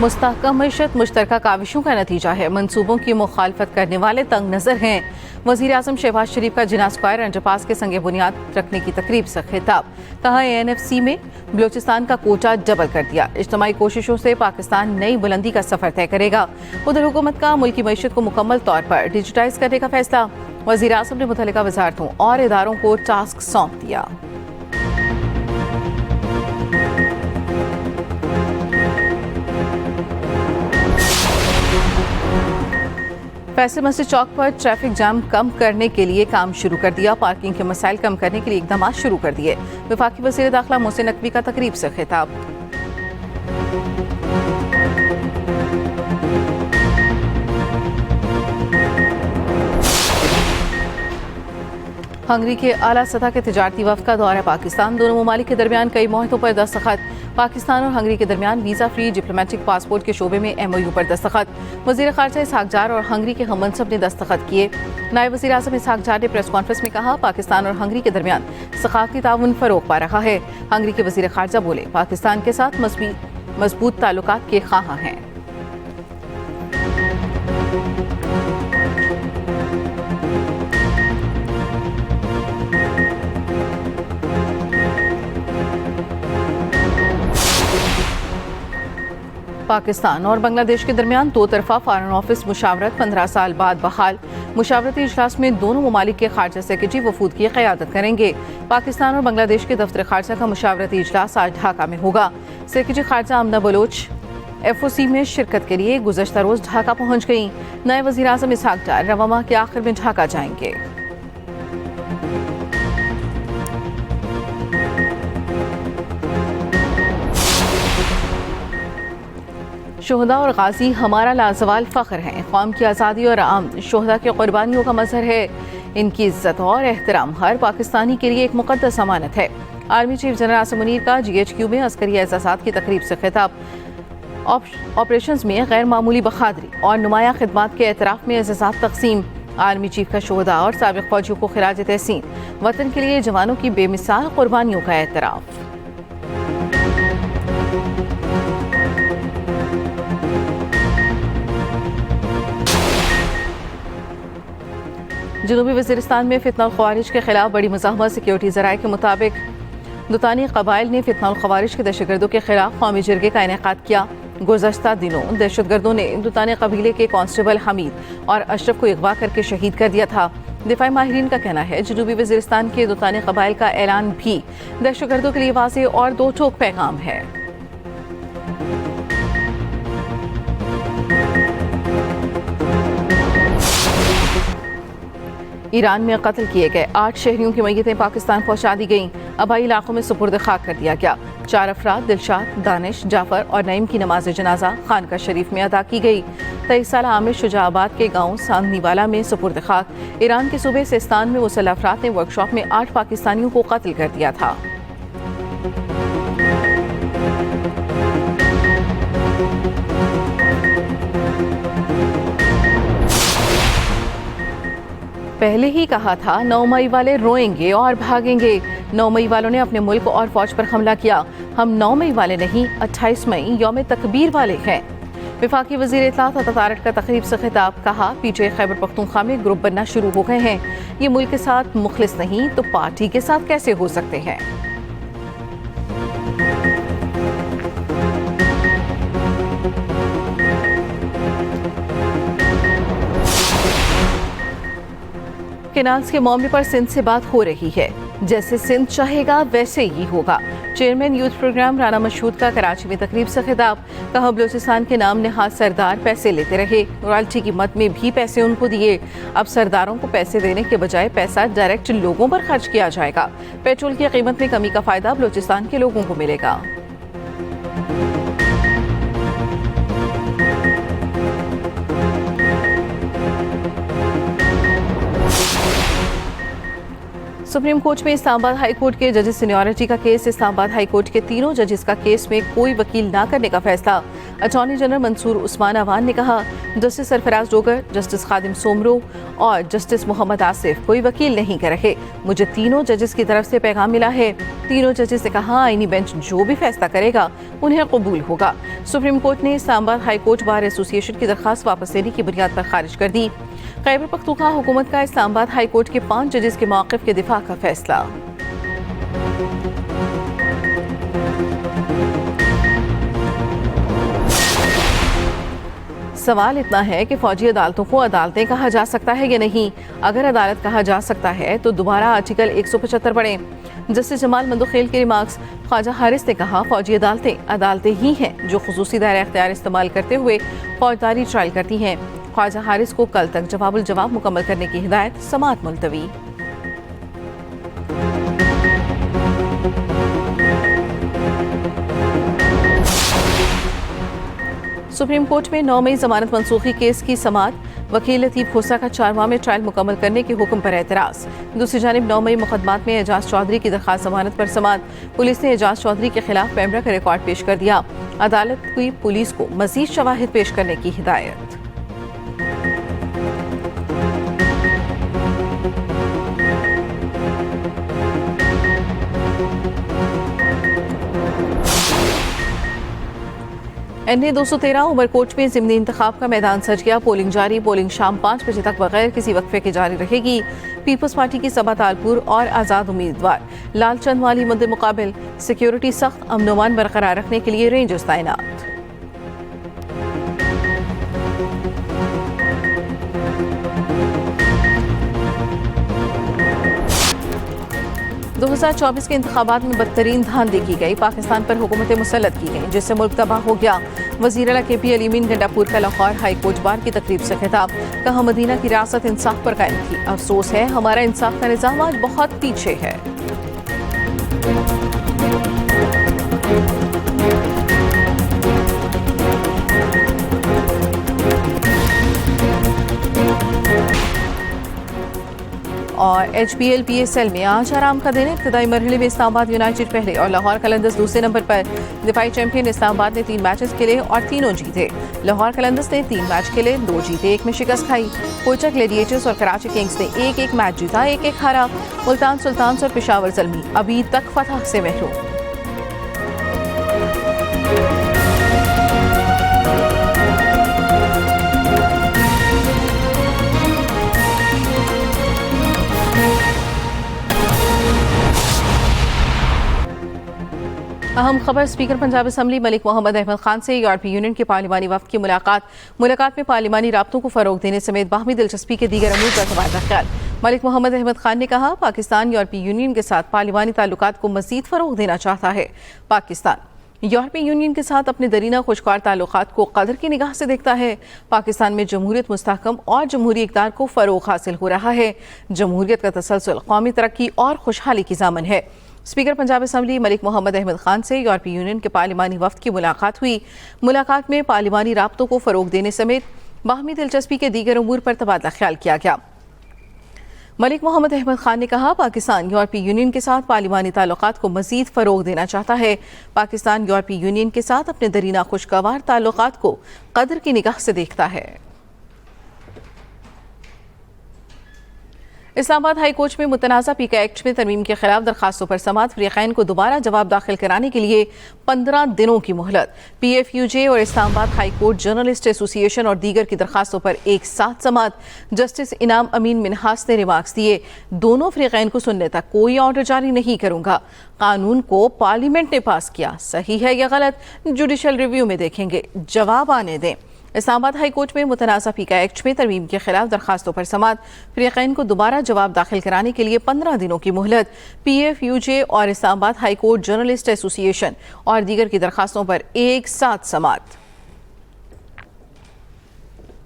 मुस्तहकम मईशत मुश्तरका काविशों का नतीजा है। मनसूबों की मुखालफत करने वाले तंग नजर हैं। वज़ीर आज़म शहबाज शरीफ का जिना स्क्वायर अंडरपास के संगे बुनियाद रखने की तकरीब से खिताब। कहा ANFC में बलोचिस्तान का कोटा डबल कर दिया। इज्तमाई कोशिशों से पाकिस्तान नई बुलंदी का सफर तय करेगा। उधर हुकूमत का मुल्की मईशत को मुकम्मल तौर पर डिजिटाइज करने का फैसला। वज़ीर आज़म ने मुतल्लिका वजारतों और इदारों को टास्क सौंप दिया। फैसल मस्जिद चौक पर ट्रैफिक जाम कम करने के लिए काम शुरू कर दिया। पार्किंग के मसाइल कम करने के लिए इकदाम शुरू कर दिए। वफाकी वज़ीर दाखिला मोहसिन नकवी का तकरीब से खिताब। हंगरी के आला सतह के तिजारती वफ़द का दौरा पाकिस्तान। दोनों ममालिक के दरमियान कई मुआहदों पर दस्तखत। पाकिस्तान और हंगरी के दरमियान वीज़ा फ्री डिप्लोमेटिक पासपोर्ट के शोबे में MOU पर दस्तखत। वज़ीर ख़ारजा इसहाक जार और हंगरी के हम मनसब ने दस्तखत किए। नायब वज़ीर आज़म इसहाक जार ने प्रेस कॉन्फ्रेंस में कहा, पाकिस्तान और हंगरी के दरमियान सकाफ़ती ताउन फ़रोग़ पा रहा है। हंगरी के वज़ीर ख़ारजा बोले, पाकिस्तान के साथ मजबूत ताल्लुकात के ख़्वाह हैं। पाकिस्तान और बांग्लादेश के दरमियान दो तरफा फॉरेन ऑफिस मुशावरत 15 साल बाद बहाल। मुशावरती इजलास में दोनों ममालिक के खारजा सेक्रेटरी वफूद की क़यादत करेंगे। पाकिस्तान और बांग्लादेश के दफ्तर खारजा का मुशावरती इजलास आज ढाका में होगा। सेक्रेटरी खारजा आमना बलोच FOC में शिरकत के लिए गुज़श्ता रोज़ ढाका पहुँच गई। नए वज़ीर आज़म इसहाक डार रवा माह के आखिर में ढाका जाएंगे। शोहदा और गाजी हमारा लाजवाल फ़ख्र हैं। कौम की आज़ादी और आम शोहदा की कुर्बानियों का मज़हर है। इनकी इज्जत और एहतराम हर पाकिस्तानी के लिए एक मुक़द्दस अमानत है। Army chief general Asim Munir का GHQ में अस्करी एहसासात की तकरीब से खिताब। ऑपरेशंस में गैर मामूली बहादुरी और नुमाया खिदमात के एतराफ़ में एहसासात तकसीम। आर्मी चीफ का शोहदा और साबिक़ फ़ौजियों को खिराज तहसीन। वतन के लिए जवानों की बेमिसाल कुर्बानियों का एतराफ़। जनूबी वज़ीरिस्तान में फितनल ख़वारिज के खिलाफ बड़ी मुज़ाहमत। सिक्योरिटी ज़राए के मुताबिक दुतानी क़बाइल ने फितनल ख़वारिज के दहशतगर्दों के खिलाफ कौमी जरगे का इनेकाद किया। गुज़श्ता दिनों दहशतगर्दों ने दुतानी कबीले के कांस्टेबल हमीद और अशरफ को अगवा करके शहीद कर दिया था। दिफाई माहिरीन का कहना है, जनूबी वज़ीरिस्तान के दुतानी कबाइल का ऐलान भी दहशतगर्दों के लिए वाज़ेह और दो टोक पैगाम है। ईरान में कत्ल किए गए 8 शहरियों की मैयतें पाकिस्तान पहुंचा दी गईं। आबाई इलाकों में सुपुर्द खाक कर दिया गया। 4 अफराद दिलशाद, दानिश, जाफर और नईम की नमाज जनाजा खानका शरीफ में अदा की गई। 23 साल आमिर शुजाबाद के गांव सांदनीवाला में सुपुर्द खाक। ईरान के सूबे सिस्तान में मुसल्लह अफराद ने वर्कशॉप में 8 पाकिस्तानियों को कत्ल कर दिया था। पहले ही कहा था 9 मई वाले रोएंगे और भागेंगे। 9 मई वालों ने अपने मुल्क और फौज पर हमला किया। हम 9 मई वाले नहीं, 28 मई यौम तकबीर वाले हैं। वफाकी वज़ीर इत्तलात अता तारक का तकरीब से खिताब। कहा, PTI खैबर पख्तूनख्वा में ग्रुप बनना शुरू हो गए हैं। ये मुल्क के साथ मुखलिस नहीं तो पार्टी के साथ कैसे हो सकते हैं। केनाल्स के मामले पर सिंध से बात हो रही है। जैसे सिंध चाहेगा वैसे ही होगा। Chairman youth programme Rana Mashhood का कराची में तकरीब से खिताब। कहा, बलूचिस्तान के नाम नहाज सरदार पैसे लेते रहे, रॉयल्टी की मद में भी पैसे उनको दिए। अब सरदारों को पैसे देने के बजाय पैसा डायरेक्ट लोगों पर खर्च किया जाएगा। पेट्रोल की कीमत में कमी का फायदा बलूचिस्तान के लोगों को मिलेगा। सुप्रीम कोर्ट में इस्लामाबाद हाई कोर्ट के जजेस सीनियरिटी का केस। इस्लामाबाद हाई कोर्ट के तीनों जजेस का केस में कोई वकील ना करने का फैसला। अटॉर्नी जनरल मंसूर उस्मान अवान ने कहा, जस्टिस सरफराज डोगर, जस्टिस खादिम सोमरो और जस्टिस मोहम्मद आसिफ कोई वकील नहीं कर रहे। मुझे तीनों जजेस की तरफ से पैगाम मिला है। तीनों जजेस ने कहा, आईनी बेंच जो भी फैसला करेगा उन्हें कबूल होगा। सुप्रीम कोर्ट ने Islamabad high court bar association की दरखास्त वापस लेने की बुनियाद पर खारिज कर दी। खैबर पख्तूनख्वा हुकूमत का इस्लामाबाद हाई कोर्ट के 5 जजेस के मौक़िफ़ के दिफा का फैसला। सवाल इतना है कि फौजी अदालतों को अदालतें कहा जा सकता है या नहीं। अगर अदालत कहा जा सकता है तो दोबारा आर्टिकल 175 पढ़ें। जस्टिस जमाल मंदोखेल के रिमार्क्स। ख्वाजा हारिस ने कहा, फौजी अदालतें ही हैं जो खुसूसी दायरा इख्तियार इस्तेमाल करते हुए फौजदारी ट्रायल करती हैं। ख्वाजा हारिस को कल तक जवाब मुकम्मल करने की हिदायत, समाअत मुलतवी। सुप्रीम कोर्ट में 9 मई जमानत मनसूखी केस की समाअत। वकील लतीफ खोसा का 4 माह में ट्रायल मुकम्मल करने के हुक्म पर एतराज़। दूसरी जानिब 9 मई मुकदमात में एजाज चौधरी की दरखास्त जमानत पर समाअत। पुलिस ने एजाज चौधरी के खिलाफ पैमरा का रिकॉर्ड पेश कर दिया। अदालत की पुलिस को मजीद शवाहिद पेश करने की हिदायत। NA 213 उमरकोट में ज़िमनी इंतखाब का मैदान सज गया। पोलिंग जारी। पोलिंग शाम 5 बजे तक बगैर किसी वक्फे के जारी रहेगी। पीपल्स पार्टी की सबा तालपुर और आज़ाद उम्मीदवार लालचंद वाली मुद्दे मुकाबिल। सिक्योरिटी सख्त अमन बरकरार रखने के लिए रेंजर्स तैनात। दो 2024 के इंतखाबात में बदतरीन धांधली की गई। पाकिस्तान पर हुकूमतें मुसल्लत की गई जिससे मुल्क तबाह हो गया। वज़ीर आला KP अलीमीन गंडापुर का लाहौर हाई कोर्ट बार की तकरीब से खिताब। कहा, मदीना की रियासत इंसाफ पर कायम थी। अफसोस है हमारा इंसाफ का निज़ाम आज बहुत पीछे है। और HPL PSL में आज आराम का दिन। इब्तदाई मरहले में इस्लामाबाद यूनाइटेड पहले और लाहौर कलंदर्स दूसरे नंबर पर। दिफाई चैंपियन इस्लामाबाद ने 3 मैचेस खेले और तीनों जीते। लाहौर कलंदर्स ने 3 मैच खेले, 2 जीते, 1 में शिकस्त खाई। कोयटा ग्लेडिएटर्स और कराची किंग्स ने 1-1 मैच जीता, 1-1 हारा। मुल्तान सुल्तान्स और पेशावर ज़ल्मी अभी तक फतह से महरूम। अहम खबर। स्पीकर पंजाब असम्बली मलिक मोहम्मद अहमद खान से यूरोपीय यूनियन के पार्लिमानी वफ़द की मुलाकात में पार्लिमानी राब्तों को फ़रोग देने समेत बाहमी दिलचस्पी के दीगर अमूर पर तबादला ख्याल। मलिक मोहम्मद अहमद खान ने कहा, पाकिस्तान यूरोपीय यूनियन के साथ पार्लिमानी ताल्लुकात को मज़ीद फ़रोग देना चाहता है। पाकिस्तान यूरोपीय यूनियन के साथ अपने दरीना खुशगवार ताल्लुकात को कदर की निगाह से देखता है। पाकिस्तान में जमहूरियत मुस्तहकम और जमहूरी इक़दार को फ़रोग हासिल हो रहा है। जमहूरियत का तसलसल कौमी तरक्की और खुशहाली की ज़ामन है। स्पीकर पंजाब असम्बली मलिक मोहम्मद अहमद खान से यूरोपीय यूनियन के पार्लिमानी वफ़द की मुलाकात हुई। मुलाकात में पार्लिमानी राब्तों को फ़रोग देने समेत बाहमी दिलचस्पी के दीगर अमूर पर तबादला ख्याल किया गया। मलिक मोहम्मद अहमद खान ने कहा, पाकिस्तान यूरोपीय यूनियन के साथ पार्लिमानी ताल्लुकात को मज़ीद फ़रोग देना चाहता है। पाकिस्तान यूरोपीय यूनियन के साथ अपने दरीना खुशगवार ताल्लुकात को कदर की निगाह से देखता है। इस्लामाबाद हाई कोर्ट में मुतनाज़ा पीका एक्ट में तरमीम के खिलाफ दरखास्तों पर समाअत। फ़रीक़ैन को दोबारा जवाब दाखिल कराने के लिए 15 दिनों की मोहलत। PFUJ और Islamabad high court journalist association और दीगर की दरखास्तों पर एक साथ समाअत। जस्टिस इनाम अमीन मिनहास ने रिमार्क्स दिए, दोनों फ़रीक़ैन को सुनने तक कोई ऑर्डर जारी नहीं करूँगा। कानून को पार्लियामेंट ने पास किया, सही है या गलत जुडिशल रिव्यू में देखेंगे, जवाब आने दें। इस्लामाबाद हाई कोर्ट में मुतनाज़ा पीका एक्ट में तरमीम के खिलाफ दरखास्तों पर समाअत। फ़रीक़ैन को दोबारा जवाब दाखिल कराने के लिए 15 दिनों की मोहलत। PFUJ और Islamabad high court journalist association और दीगर की दरखास्तों पर एक साथ समाअत।